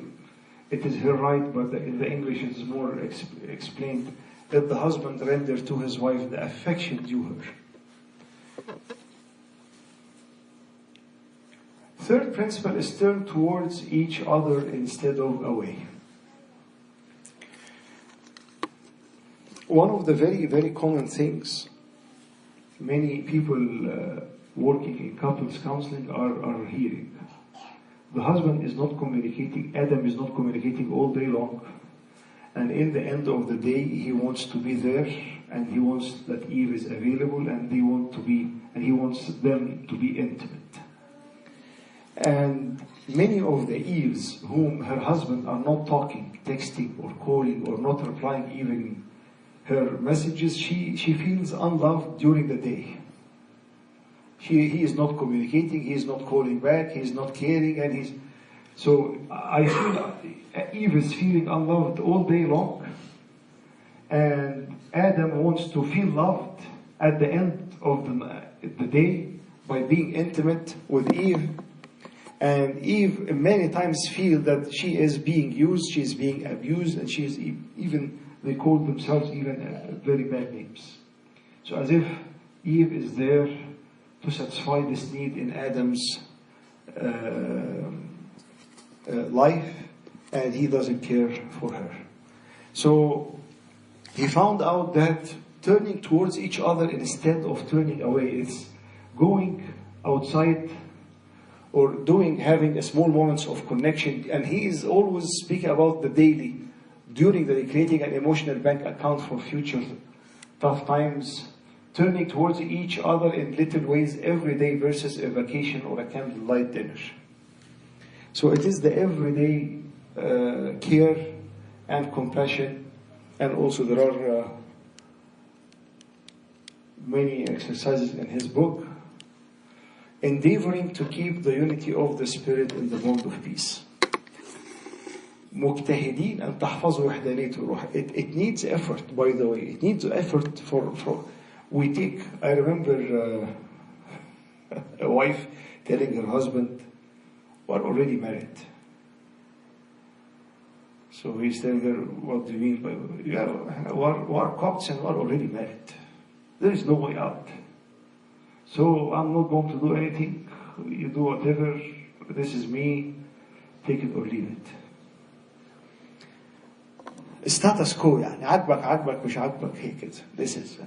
it is her right, but in the English it is more explained. Let the husband render to his wife the affection due her. Third principle is turn towards each other instead of away. One of the very, very common things many people working in couples counseling are hearing. The husband is not communicating, Adam is not communicating all day long. And in the end of the day, he wants to be there, and he wants that Eve is available, and he wants them to be intimate. And many of the Eves whom her husband are not talking, texting or calling or not replying even her messages, she feels unloved during the day. He is not communicating, he is not calling back, he is not caring, so I feel Eve is feeling unloved all day long. And Adam wants to feel loved at the end of the day by being intimate with Eve. And Eve many times feel that she is being used, she is being abused, and she is they call themselves even very bad names. So as if Eve is there to satisfy this need in Adam's life, and he doesn't care for her. So he found out that turning towards each other instead of turning away, it's going outside or having a small moments of connection. And he is always speaking about the daily, during the creating an emotional bank account for future tough times, turning towards each other in little ways every day versus a vacation or a candlelight dinner. So it is the everyday care and compassion, and also there are many exercises in his book, endeavoring to keep the unity of the Spirit in the bond of peace. مجتهدين أن تحفظوا وحدانية الروح. It needs effort, by the way. It needs effort I remember a wife telling her husband, we're already married. So he's telling her, what do you mean by, we're Copts and we're already married. There is no way out. So I'm not going to do anything. You do whatever. This is me. Take it or leave it. Status quo يعني عاجبك مش عاجبك هي كده. This is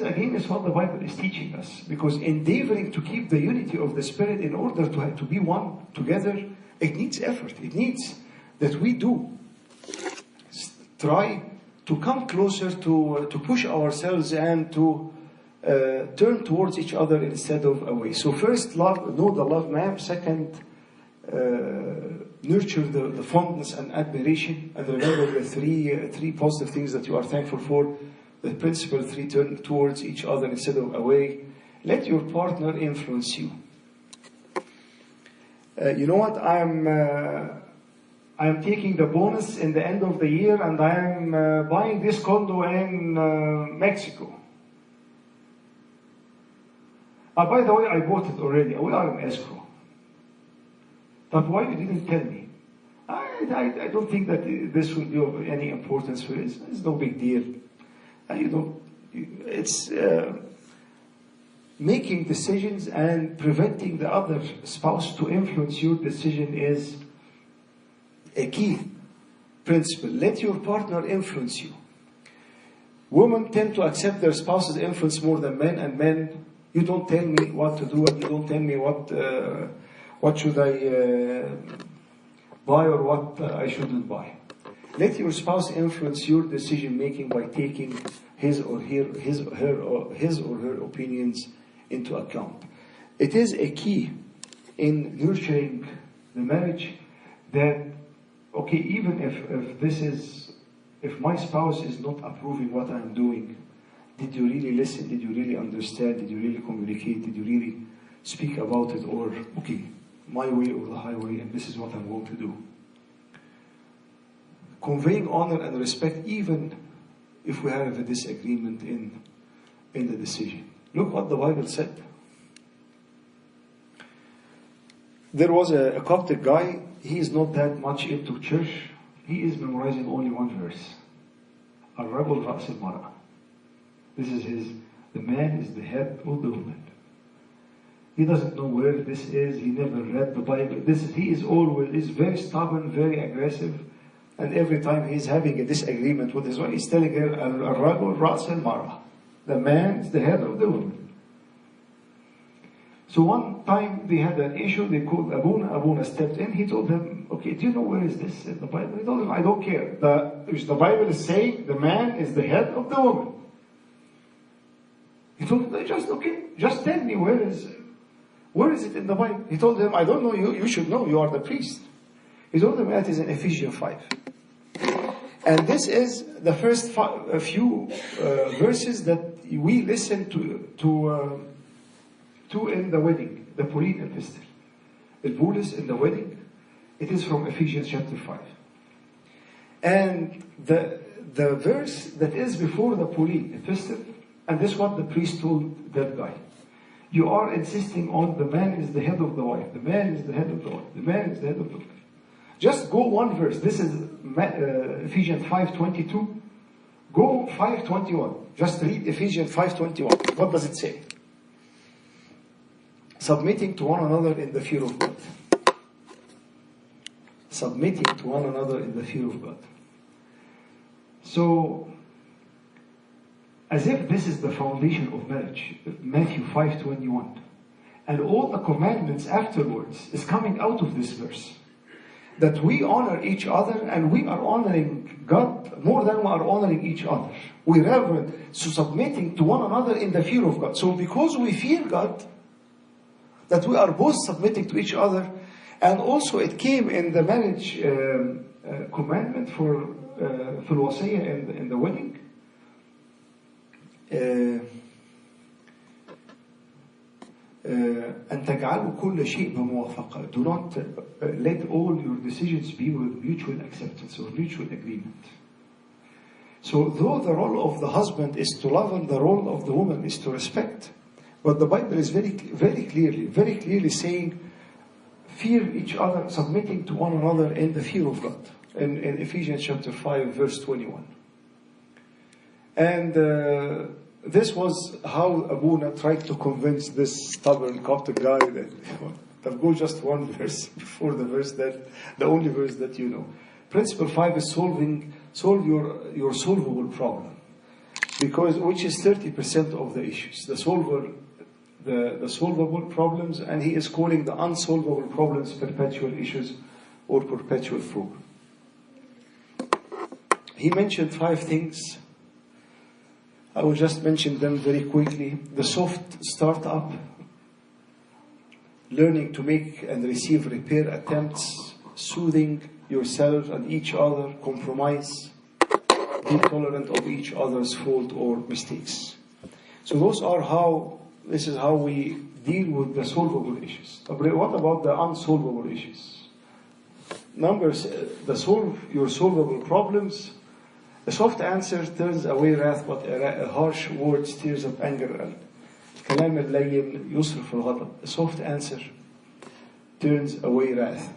again is what the Bible is teaching us, because endeavoring to keep the unity of the Spirit in order to be one together, it needs effort. It needs that we do try to come closer, to push ourselves and to turn towards each other instead of away. So first, know the love map. Second, nurture the fondness and admiration. And remember the three positive things that you are thankful for. The principle 3, turn towards each other instead of away. Let your partner influence you. You know what? I'm taking the bonus in the end of the year, and I'm buying this condo in Mexico. By the way, I bought it already. We are in escrow. But why you didn't tell me? I don't think that this will be of any importance for it. It's no big deal. It's making decisions and preventing the other spouse to influence your decision is a key principle. Let your partner influence you. Women tend to accept their spouse's influence more than men, and men, you don't tell me what to do, and you don't tell me what should I buy or what I shouldn't buy. Let your spouse influence your decision making by taking his or her opinions into account. It is a key in nurturing the marriage that, okay, even if my spouse is not approving what I'm doing, did you really listen? Did you really understand? Did you really communicate? Did you really speak about it? Or, okay, my way or the highway, and this is what I'm going to do. Conveying honor and respect even if we have a disagreement in the decision. Look what the Bible said. There was a Coptic guy. He is not that much into church. He is memorizing only one verse. الرجل رأس المرأة. This is the man is the head of the woman. He doesn't know where this is. He never read the Bible. He is very stubborn, very aggressive. And every time he's having a disagreement with his wife, he's telling her, الرجل رأس المرأة. The man is the head of the woman. So one time they had an issue, they called Abuna. Abuna stepped in, he told them, okay, do you know where is this in the Bible? He told them, I don't care. The Bible is saying the man is the head of the woman. He told them, just tell me where is it in the Bible? He told them, I don't know, you should know, you are the priest. He told them that is in Ephesians 5. And this is the first few verses that we listen to in the wedding, the Pauline epistle. The Paulus in the wedding, it is from Ephesians chapter 5. And the verse that is before the Pauline epistle, and this is what the priest told that guy. You are insisting on the man is the head of the wife. The man is the head of the wife. The man is the head of the wife. Just go one verse. This is Ephesians 5:22. Go 5:21. Just read Ephesians 5:21. What does it say? Submitting to one another in the fear of God. Submitting to one another in the fear of God. So, as if this is the foundation of marriage, Matthew 5:21. And all the commandments afterwards is coming out of this verse. That we honor each other, and we are honoring God more than we are honoring each other. We reverence, so submitting to one another in the fear of God. So because we fear God, that we are both submitting to each other, and also it came in the marriage commandment for Fr.Paul in the wedding. أن تجعلوا كل شيء بموافقة. Do not let all your decisions be with mutual acceptance or mutual agreement. So though the role of the husband is to love and the role of the woman is to respect, but the Bible is very clearly saying, fear each other, submitting to one another in the fear of God. In Ephesians chapter 5, verse 21. And this was how Abuna tried to convince this stubborn Coptic guy that go just one verse before the only verse that you know. Principle 5 is solve your solvable problem, which is 30% of the issues. The solvable problems, and he is calling the unsolvable problems perpetual issues or perpetual problem. He mentioned 5 things. I will just mention them very quickly. The soft startup, learning to make and receive repair attempts, soothing yourself and each other, compromise, be tolerant of each other's fault or mistakes. So this is how we deal with the solvable issues. What about the unsolvable issues? Your solvable problems. A soft answer turns away wrath, but a harsh word stirs up anger. الكلام اللين يصرف الغضب. A soft answer turns away wrath.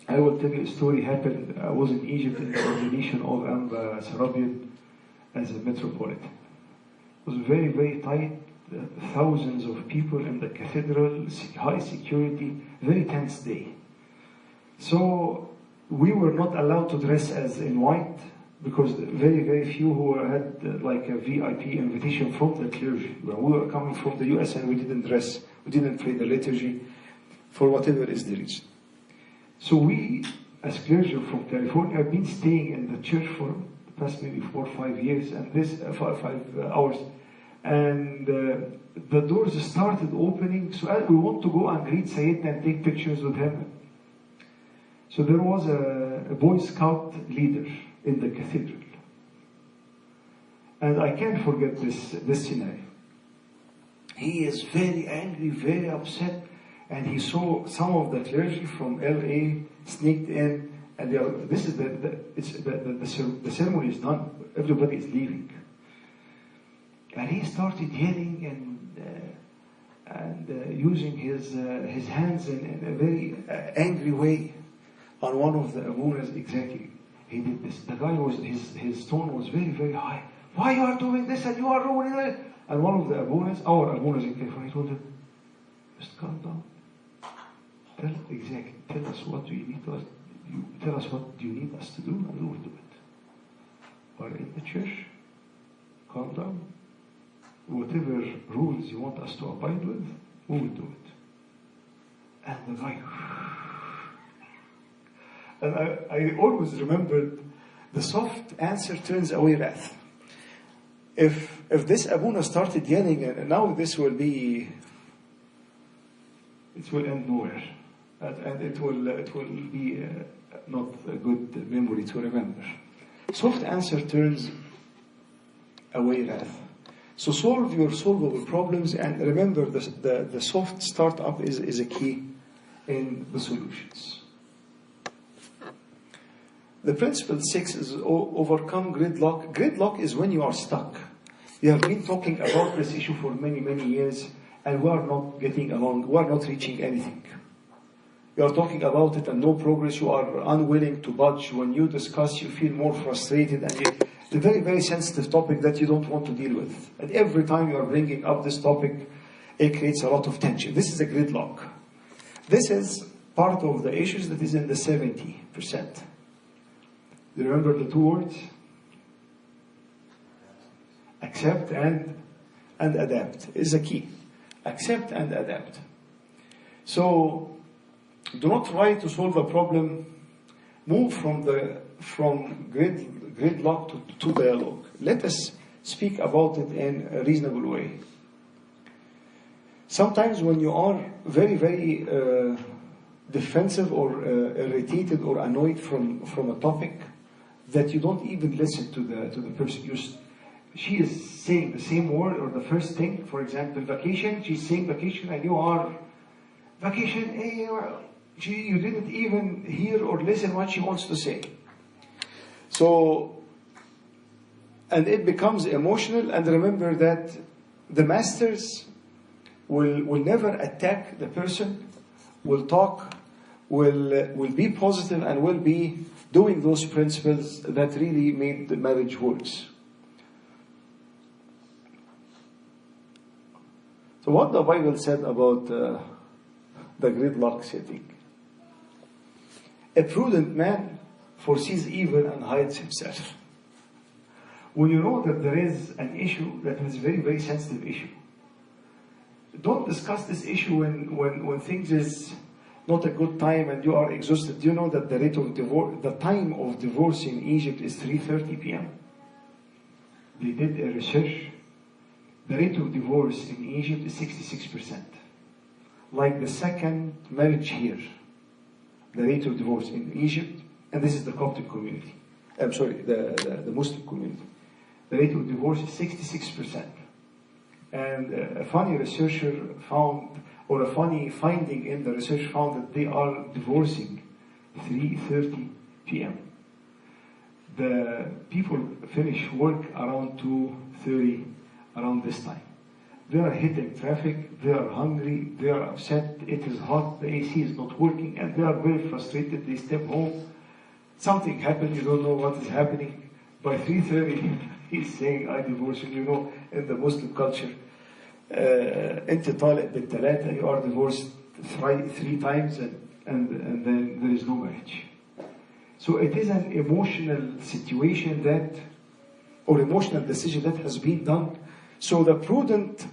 I will tell you a story happened. I was in Egypt in the ordination of Amba Sarabian as a metropolitan. It was very, very tight. Thousands of people in the cathedral, high security, very tense day. So we were not allowed to dress as in white, because very, very few who had like a VIP invitation from the clergy. We were coming from the US and we didn't dress, we didn't pray the liturgy for whatever is the reason. So we, as clergy from California, have been staying in the church for the past maybe 4 or 5 years, and 5 hours. And the doors started opening, so we want to go and greet Sayyidina and take pictures with him. So there was a Boy Scout leader in the cathedral. And I can't forget this scenario. He is very angry, very upset, and he saw some of the clergy from LA sneaked in, and the ceremony is done. Everybody is leaving. And he started yelling and using his hands in a very angry way on one of the abunas. Exactly. He did this. The guy his tone was very, very high. Why you are doing this and you are ruining it? And one of the abunas, our abunas in California, told him, just calm down. Tell us what you need us. Tell us what you need us to do, and we will do it. We're in the church. Calm down. Whatever rules you want us to abide with, who will do it? And the guy, and I always remembered the soft answer turns away wrath. If this Abuna started yelling, and now this will be, it will end nowhere, and it will be not a good memory to remember. Soft answer turns away wrath. So solve your solvable problems, and remember the soft startup is a key in the solutions. The principle 6 is overcome gridlock. Gridlock is when you are stuck. You have been talking about this issue for many, many years, and we are not getting along. We are not reaching anything. You are talking about it and no progress. You are unwilling to budge. When you discuss, you feel more frustrated, and it's a very, very sensitive topic that you don't want to deal with. And every time you are bringing up this topic, it creates a lot of tension. This is a gridlock. This is part of the issues that is in the 70%. Do you remember the two words? Accept and adapt is a key. Accept and adapt. So do not try to solve a problem. Move from gridlock to dialogue. Let us speak about it in a reasonable way. Sometimes when you are very, very defensive or irritated or annoyed from a topic, that you don't even listen to the person. She is saying the same word or the first thing. For example, vacation. She's saying vacation, and you are vacation. You didn't even hear or listen what she wants to say. So, and it becomes emotional. And remember that the masters will never attack the person. Will talk. Will be positive, and will be doing those principles that really made the marriage works. So what the Bible said about the gridlock setting. A prudent man foresees evil and hides himself. When you know that there is an issue that is a very, very sensitive issue, don't discuss this issue when things is not a good time and you are exhausted. Do you know that the rate of divorce, the time of divorce in Egypt is 3:30 p.m.? They did a research. The rate of divorce in Egypt is 66%. Like the second marriage here. The rate of divorce in Egypt, and this is the Coptic community. I'm sorry, the Muslim community. The rate of divorce is 66%. And a funny researcher found, or a funny finding in the research found that they are divorcing 3:30 p.m. The people finish work around 2:30, around this time. They are hitting traffic, they are hungry, they are upset, it is hot, the AC is not working, and they are very frustrated. They step home, something happened, you don't know what is happening. By 3:30, he's saying, I divorce you. You know, in the Muslim culture, أنت طالق بالثلاثة, you are divorced three times, and then there is no marriage. So it is an emotional situation or emotional decision that has been done. So the prudent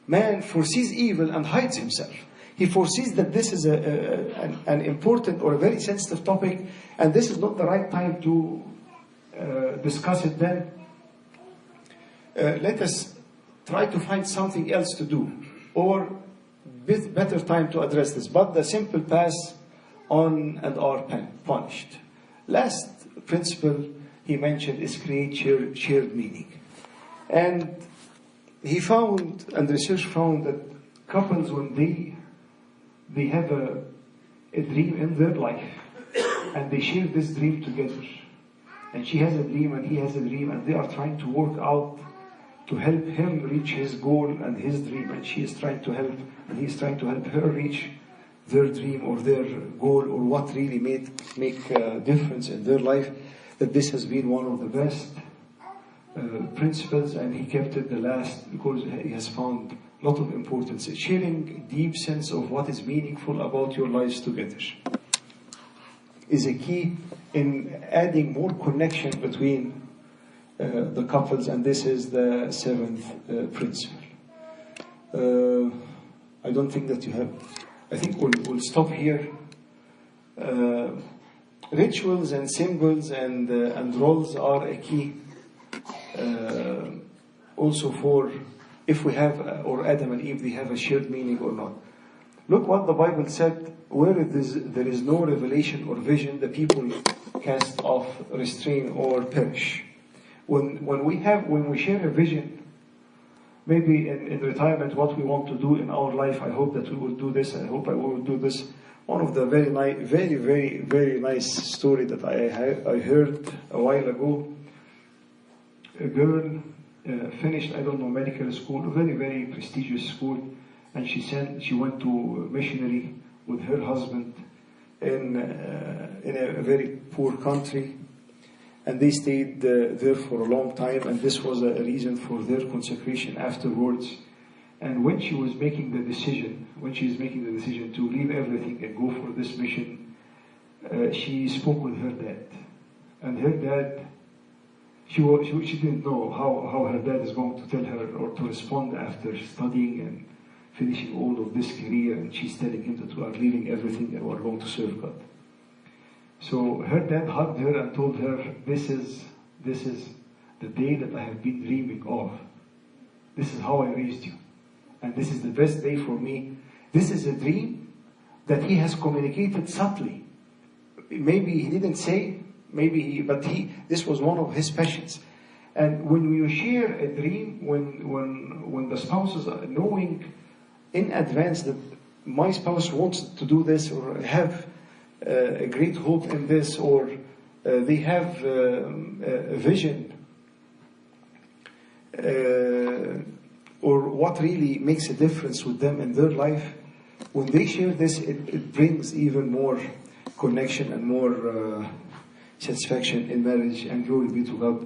man foresees evil and hides himself. He foresees that this is an important or a very sensitive topic, and this is not the right time to discuss it. Then let us try to find something else to do, or better time to address this. But the simple pass on and are punished. Last principle he mentioned is create shared meaning. And he found, and research found, that couples, when they have a dream in their life, and they share this dream together, and she has a dream and he has a dream, and they are trying to work out to help him reach his goal and his dream, and she is trying to help, and he is trying to help her reach their dream or their goal, or what really make a difference in their life, that this has been one of the best principles, and he kept it the last because he has found a lot of importance. Sharing a deep sense of what is meaningful about your lives together is a key in adding more connection between the couples, and this is the seventh principle. I don't think that you have. I think we'll stop here. Rituals and symbols and roles are a key also for if we have, or Adam and Eve, they have a shared meaning or not. Look what the Bible said, where there is no revelation or vision, the people cast off, restrain, or perish. When we share a vision, maybe in retirement, what we want to do in our life, I hope that we will do this, I hope I will do this. One of the very nice story that I heard a while ago, a girl finished, I don't know, medical school, a very prestigious school, and she went to missionary with her husband in a very poor country, and they stayed there for a long time, and this was a reason for their consecration afterwards. And when she is making the decision to leave everything and go for this mission, she spoke with her dad, and her dad, she didn't know how her dad is going to tell her or to respond after studying and finishing all of this career, and she's telling him that we are leaving everything and we are going to serve God. So her dad hugged her and told her, this is the day that I have been dreaming of. This is how I raised you. And this is the best day for me. This is a dream that he has communicated subtly. Maybe he didn't say, but this was one of his passions. And when you share a dream, when the spouses are knowing in advance that my spouse wants to do this, or have a great hope in this, or they have a vision, or what really makes a difference with them in their life, when they share this, it brings even more connection and more satisfaction in marriage, and glory be to God.